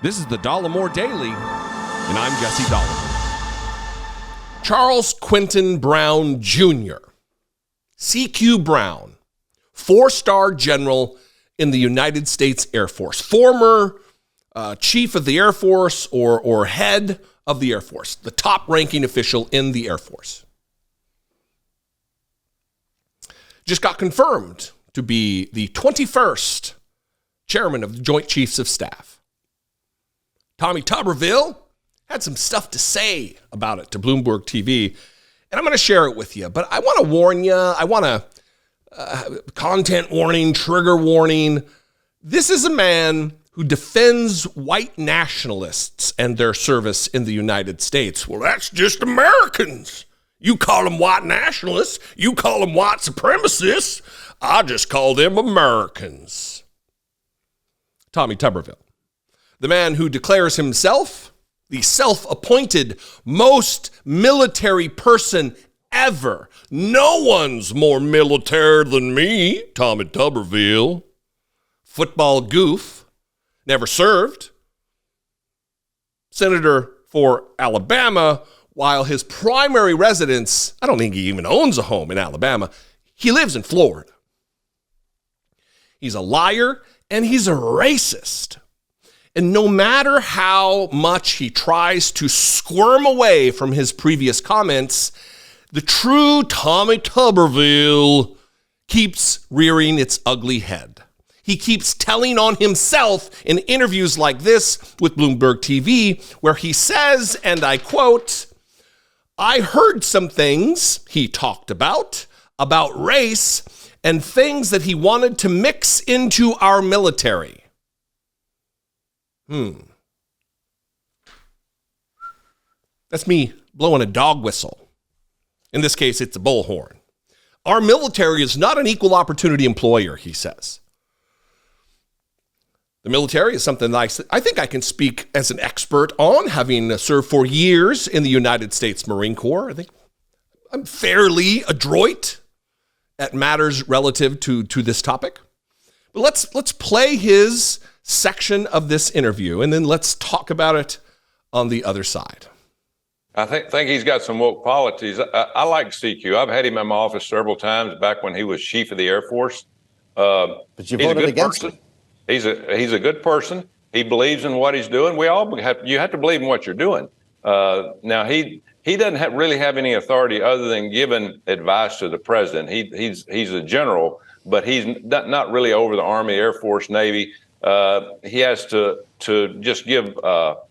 This is the Dollemore Daily, and I'm Jesse Dollemore. Charles Quentin Brown Jr., CQ Brown, 4-star general in the United States Air Force, former chief of the Air Force or head of the Air Force, the top-ranking official in the Air Force. Just got confirmed to be the 21st chairman of the Joint Chiefs of Staff. Tommy Tuberville had some stuff to say about it to Bloomberg TV, and I'm going to share it with you. But I want to warn you, I want to content warning, trigger warning. This is a man who defends white nationalists and their service in the United States. Well, that's just Americans. You call them white nationalists. You call them white supremacists. I just call them Americans. Tommy Tuberville, the man who declares himself the self-appointed most military person ever. No one's more military than me, Tommy Tuberville. Football goof, never served. Senator for Alabama, while his primary residence, I don't think he even owns a home in Alabama. He lives in Florida. He's a liar and he's a racist. And no matter how much he tries to squirm away from his previous comments, the true Tommy Tuberville keeps rearing its ugly head. He keeps telling on himself in interviews like this with Bloomberg TV, where he says, and I quote, "I heard some things he talked about race and things that he wanted to mix into our military." That's me blowing a dog whistle. In this case, it's a bullhorn. Our military is not an equal opportunity employer, he says. The military is something that I think I can speak as an expert on, having served for years in the United States Marine Corps. I think I'm fairly adroit at matters relative to this topic. But let's play his section of this interview, and then let's talk about it on the other side. I think he's got some woke qualities. I like CQ. I've had him in my office several times back when he was chief of the Air Force. But you voted against him. He's a good person. He believes in what he's doing. You have to believe in what you're doing. Now he doesn't really have any authority other than giving advice to the president. He's a general, but he's not really over the Army, Air Force, Navy. He has to just give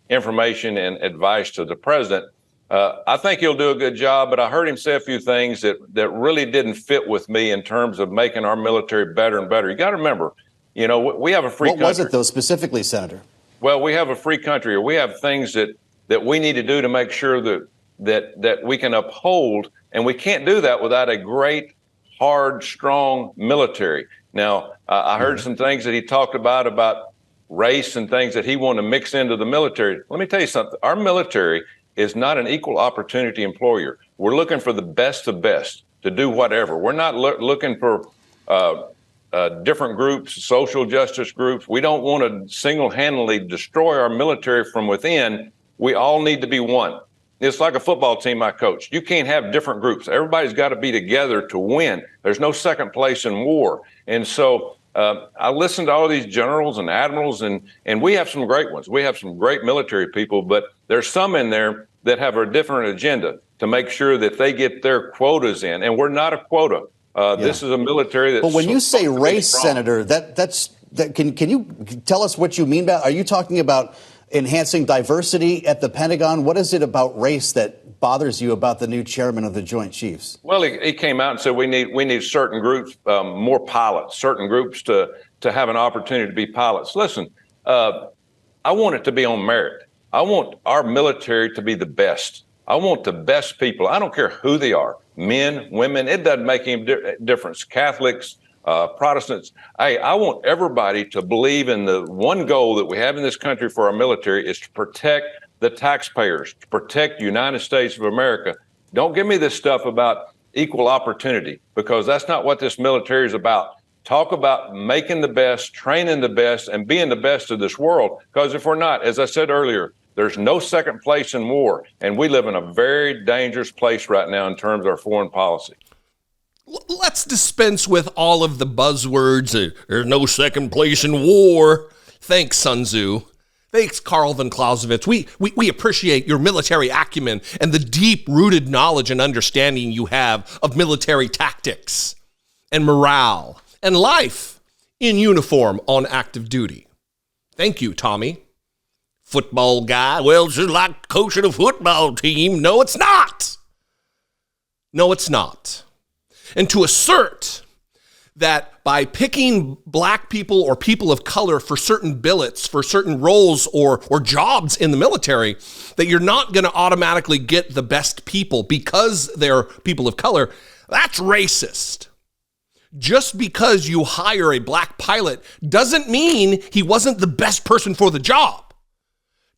information and advice to the president. I think he'll do a good job, but I heard him say a few things that really didn't fit with me in terms of making our military better and better. You got to remember, we have a free country. What was it, though, specifically, Senator? Well, we have a free country, or we have things that we need to do to make sure that we can uphold, and we can't do that without a great, hard, strong military. Now, I heard some things that he talked about race and things that he wanted to mix into the military. Let me tell you something. Our military is not an equal opportunity employer. We're looking for the best of best to do whatever. We're not looking for different groups, social justice groups. We don't want to single-handedly destroy our military from within. We all need to be one. It's like a football team I coach. You can't have different groups. Everybody's got to be together to win. There's no second place in war. And so I listened to all these generals and admirals, and we have some great ones. We have some great military people, but there's some in there that have a different agenda to make sure that they get their quotas in. And we're not a quota. This is a military that's... But when you say race, Senator, can you tell us what you mean by? Are you talking about enhancing diversity at the Pentagon? What is it about race that bothers you about the new chairman of the Joint Chiefs? Well, he came out and said we need certain groups, more pilots, certain groups to have an opportunity to be pilots. Listen, I want it to be on merit. I want our military to be the best. I want the best people. I don't care who they are, men, women. It doesn't make any difference. Catholics, Protestants. I want everybody to believe in the one goal that we have in this country for our military is to protect the taxpayers, to protect the United States of America. Don't give me this stuff about equal opportunity, because that's not what this military is about. talk about making the best, training the best, and being the best of this world. Because if we're not, as I said earlier, there's no second place in war. And we live in a very dangerous place right now in terms of our foreign policy. Let's dispense with all of the buzzwords. There's no second place in war. Thanks, Sun Tzu. Thanks, Karl von Clausewitz. We appreciate your military acumen and the deep-rooted knowledge and understanding you have of military tactics and morale and life in uniform on active duty. Thank you, Tommy. Football guy. Well, it's just like coaching a football team. No, it's not. No, it's not. And to assert that by picking black people or people of color for certain billets, for certain roles or jobs in the military, that you're not going to automatically get the best people because they're people of color, that's racist. Just because you hire a black pilot doesn't mean he wasn't the best person for the job.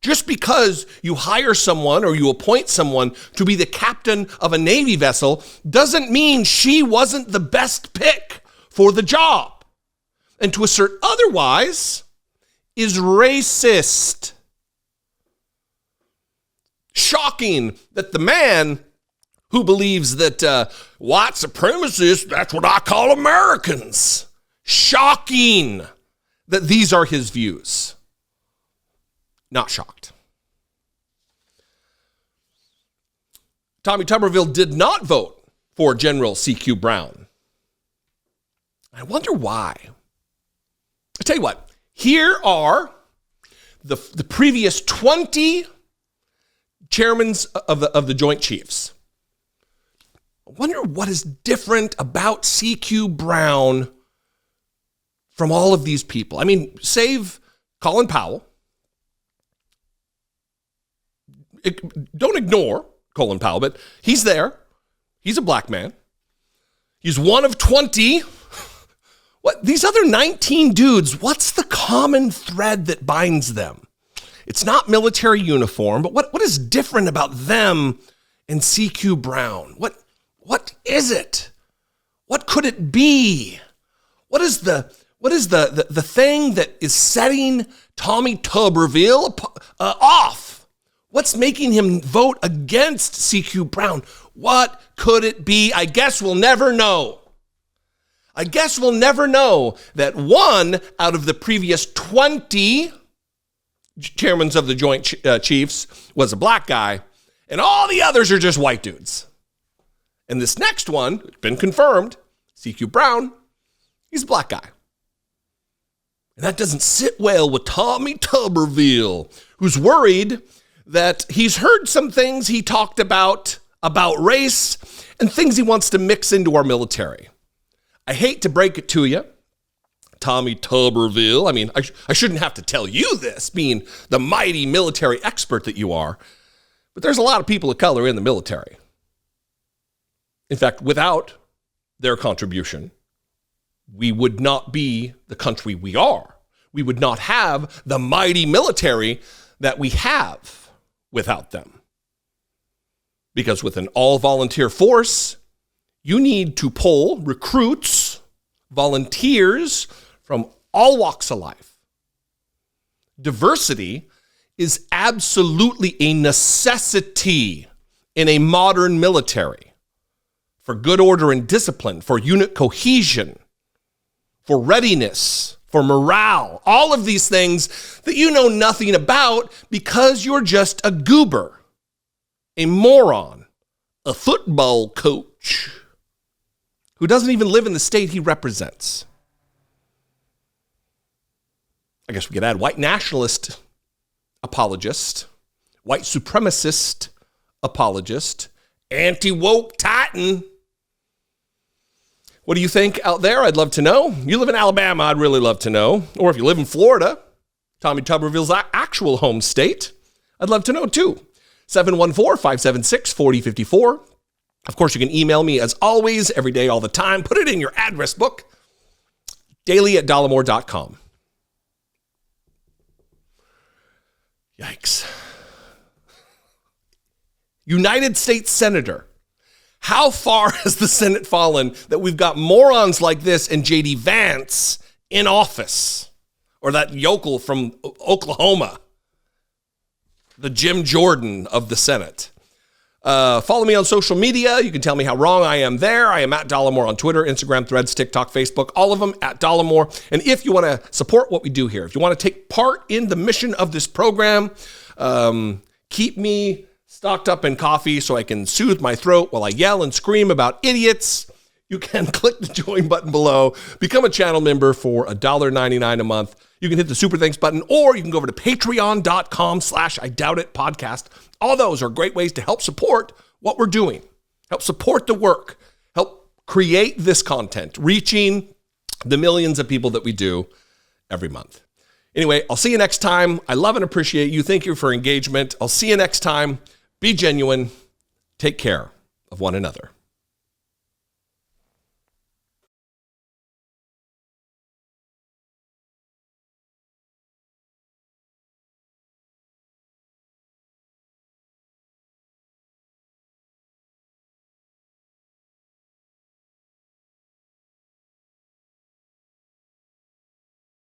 Just because you hire someone or you appoint someone to be the captain of a Navy vessel doesn't mean she wasn't the best pick for the job. And to assert otherwise is racist. Shocking that the man who believes that white supremacists, that's what I call Americans. Shocking that these are his views. Not shocked. Tommy Tuberville did not vote for General C.Q. Brown. I wonder why. I tell you what, here are the previous 20 chairmen of the Joint Chiefs. I wonder what is different about C.Q. Brown from all of these people. I mean, save Colin Powell. Don't ignore Colin Powell, but he's there. He's a black man. He's one of 20. What, these other 19 dudes, what's the common thread that binds them? It's not military uniform, but what is different about them and C.Q. Brown? What is it? What could it be? What is the thing that is setting Tommy Tuberville off? What's making him vote against C.Q. Brown? What could it be? I guess we'll never know. I guess we'll never know that one out of the previous 20 chairmen of the Joint Chiefs was a black guy, and all the others are just white dudes. And this next one, it's been confirmed, C.Q. Brown, he's a black guy. And that doesn't sit well with Tommy Tuberville, who's worried that he's heard some things he talked about race and things he wants to mix into our military. I hate to break it to you, Tommy Tuberville. I mean, I shouldn't have to tell you this, being the mighty military expert that you are, but there's a lot of people of color in the military. In fact, without their contribution, we would not be the country we are. We would not have the mighty military that we have without them. Because with an all-volunteer force, you need to pull recruits, volunteers from all walks of life. Diversity is absolutely a necessity in a modern military for good order and discipline, for unit cohesion, for readiness, for morale, all of these things that you know nothing about because you're just a goober, a moron, a football coach who doesn't even live in the state he represents. I guess we could add white nationalist apologist, white supremacist apologist, anti-woke titan. What do you think out there? I'd love to know. You live in Alabama, I'd really love to know. Or if you live in Florida, Tommy Tuberville's actual home state, I'd love to know too. 714-576-4054. Of course, you can email me as always, every day, all the time. Put it in your address book, daily@dollemore.com. Yikes. United States Senator How far has the Senate fallen that we've got morons like this and J.D. Vance in office? Or that yokel from Oklahoma, the Jim Jordan of the Senate. Follow me on social media. You can tell me how wrong I am there. I am at Dollemore on Twitter, Instagram, Threads, TikTok, Facebook, all of them at Dollemore. And if you want to support what we do here, if you want to take part in the mission of this program, keep me stocked up in coffee so I can soothe my throat while I yell and scream about idiots, you can click the join button below, become a channel member for $1.99 a month. You can hit the super thanks button, or you can go over to patreon.com/IDoubtItPodcast. All those are great ways to help support what we're doing, help support the work, help create this content, reaching the millions of people that we do every month. Anyway, I'll see you next time. I love and appreciate you. Thank you for engagement. I'll see you next time. Be genuine. Take care of one another.